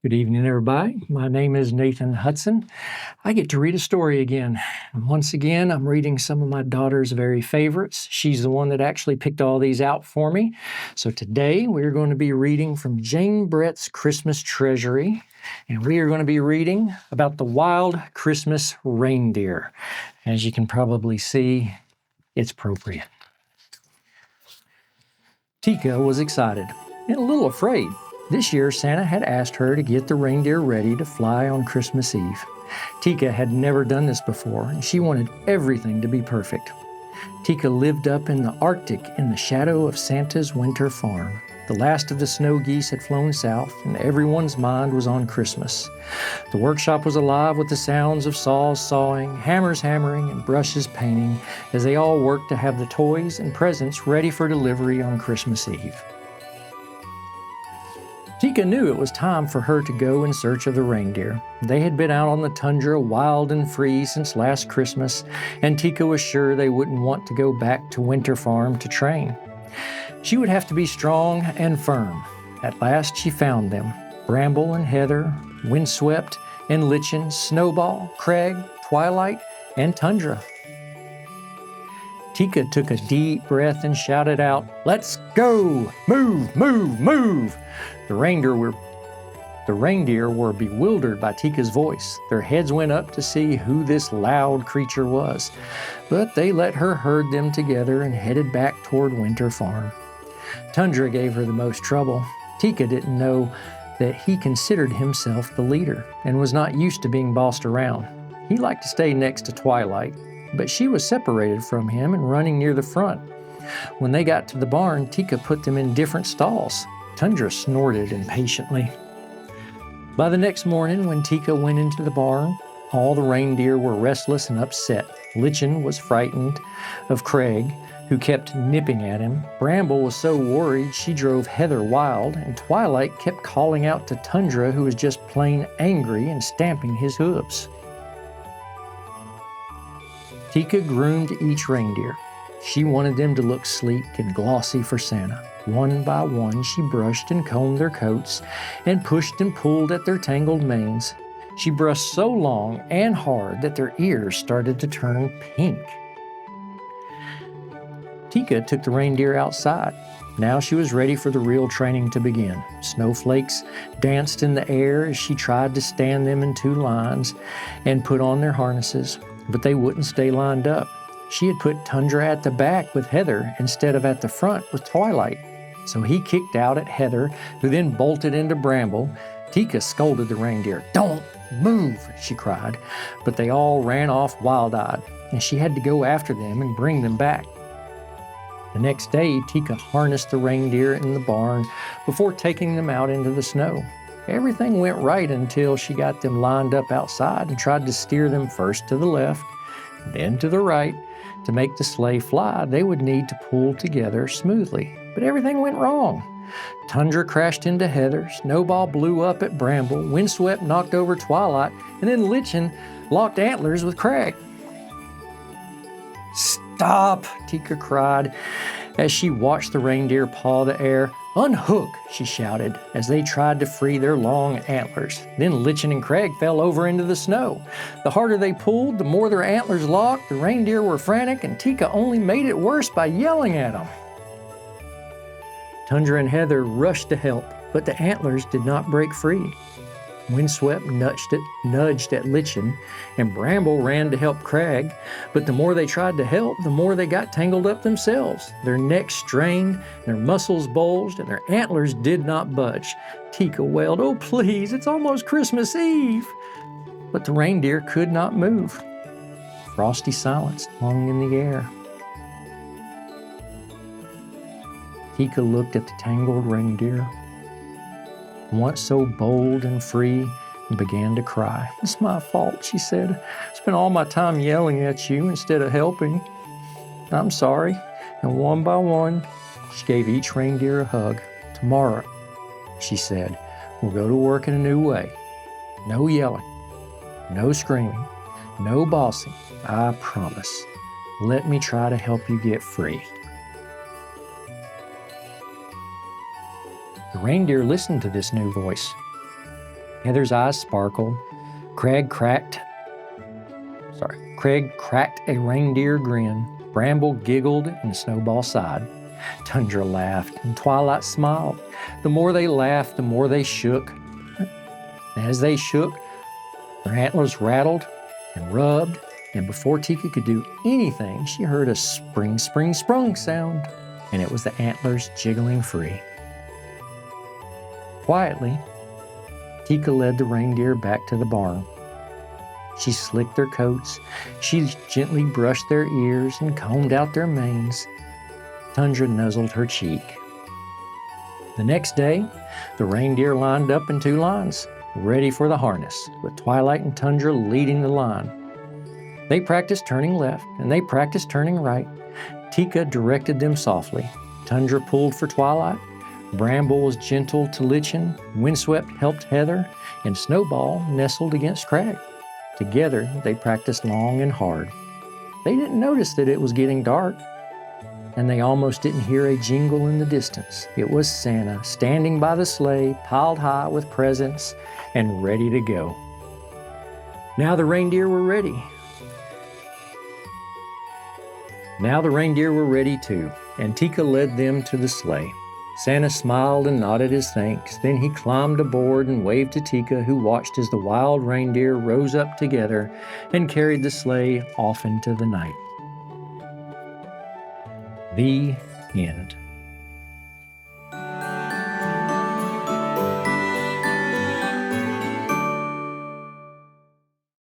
Good evening, everybody. My name is Nathan Hudson. I get to read a story again. And once again, I'm reading some of my daughter's very favorites. She's the one that actually picked all these out for me. So today we're going to be reading from Jane Brett's Christmas Treasury. And we are going to be reading about the Wild Christmas Reindeer. As you can probably see, it's appropriate. Tika was excited and a little afraid. This year, Santa had asked her to get the reindeer ready to fly on Christmas Eve. Tika had never done this before, and she wanted everything to be perfect. Tika lived up in the Arctic in the shadow of Santa's winter farm. The last of the snow geese had flown south, and everyone's mind was on Christmas. The workshop was alive with the sounds of saws sawing, hammers hammering, and brushes painting as they all worked to have the toys and presents ready for delivery on Christmas Eve. Tika knew it was time for her to go in search of the reindeer. They had been out on the tundra wild and free since last Christmas, and Tika was sure they wouldn't want to go back to Winter Farm to train. She would have to be strong and firm. At last she found them: Bramble and Heather, Windswept and Lichen, Snowball, Craig, Twilight, and Tundra. Tika took a deep breath and shouted out, "Let's go! Move, move, move!" The reindeer were bewildered by Tika's voice. Their heads went up to see who this loud creature was, but they let her herd them together and headed back toward Winter Farm. Tundra gave her the most trouble. Tika didn't know that he considered himself the leader and was not used to being bossed around. He liked to stay next to Twilight, but she was separated from him and running near the front. When they got to the barn, Tika put them in different stalls. Tundra snorted impatiently. By the next morning, when Tika went into the barn, all the reindeer were restless and upset. Lichen was frightened of Craig, who kept nipping at him. Bramble was so worried she drove Heather wild, and Twilight kept calling out to Tundra, who was just plain angry and stamping his hooves. Tika groomed each reindeer. She wanted them to look sleek and glossy for Santa. One by one, she brushed and combed their coats and pushed and pulled at their tangled manes. She brushed so long and hard that their ears started to turn pink. Tika took the reindeer outside. Now she was ready for the real training to begin. Snowflakes danced in the air as she tried to stand them in two lines and put on their harnesses, but they wouldn't stay lined up. She had put Tundra at the back with Heather instead of at the front with Twilight. So he kicked out at Heather, who then bolted into Bramble. Tika scolded the reindeer. "Don't move," she cried. But they all ran off wild-eyed, and she had to go after them and bring them back. The next day, Tika harnessed the reindeer in the barn before taking them out into the snow. Everything went right until she got them lined up outside and tried to steer them first to the left, then to the right. To make the sleigh fly, they would need to pull together smoothly. But everything went wrong. Tundra crashed into Heather, Snowball blew up at Bramble, Windswept knocked over Twilight, and then Lichen locked antlers with Craig. "Stop!" Tika cried as she watched the reindeer paw the air. "Unhook!" she shouted as they tried to free their long antlers. Then Lichen and Craig fell over into the snow. The harder they pulled, the more their antlers locked. The reindeer were frantic, and Tika only made it worse by yelling at them. Tundra and Heather rushed to help, but the antlers did not break free. Windswept nudged at Lichen, and Bramble ran to help Craig, but the more they tried to help, the more they got tangled up themselves. Their necks strained, their muscles bulged, and their antlers did not budge. Tika wailed, "Oh please, it's almost Christmas Eve!" But the reindeer could not move. Frosty silence hung in the air. Tika looked at the tangled reindeer, once so bold and free, and began to cry. "It's my fault," she said. "I spent all my time yelling at you instead of helping. I'm sorry." And one by one, she gave each reindeer a hug. "Tomorrow," she said, "we'll go to work in a new way. No yelling, no screaming, no bossing. I promise. Let me try to help you get free." The reindeer listened to this new voice. Heather's eyes sparkled. Craig cracked a reindeer grin. Bramble giggled and Snowball sighed. Tundra laughed and Twilight smiled. The more they laughed, the more they shook. As they shook, their antlers rattled and rubbed, and before Tika could do anything, she heard a spring, spring, sprung sound, and it was the antlers jiggling free. Quietly, Tika led the reindeer back to the barn. She slicked their coats, she gently brushed their ears and combed out their manes. Tundra nuzzled her cheek. The next day, the reindeer lined up in 2 lines, ready for the harness, with Twilight and Tundra leading the line. They practiced turning left, and they practiced turning right. Tika directed them softly. Tundra pulled for Twilight. Bramble was gentle to Lichen. Windswept helped Heather, and Snowball nestled against Crag. Together, they practiced long and hard. They didn't notice that it was getting dark, and they almost didn't hear a jingle in the distance. It was Santa standing by the sleigh, piled high with presents and ready to go. Now the reindeer were ready. Too, and Tika led them to the sleigh. Santa smiled and nodded his thanks. Then he climbed aboard and waved to Tika, who watched as the wild reindeer rose up together and carried the sleigh off into the night. The end.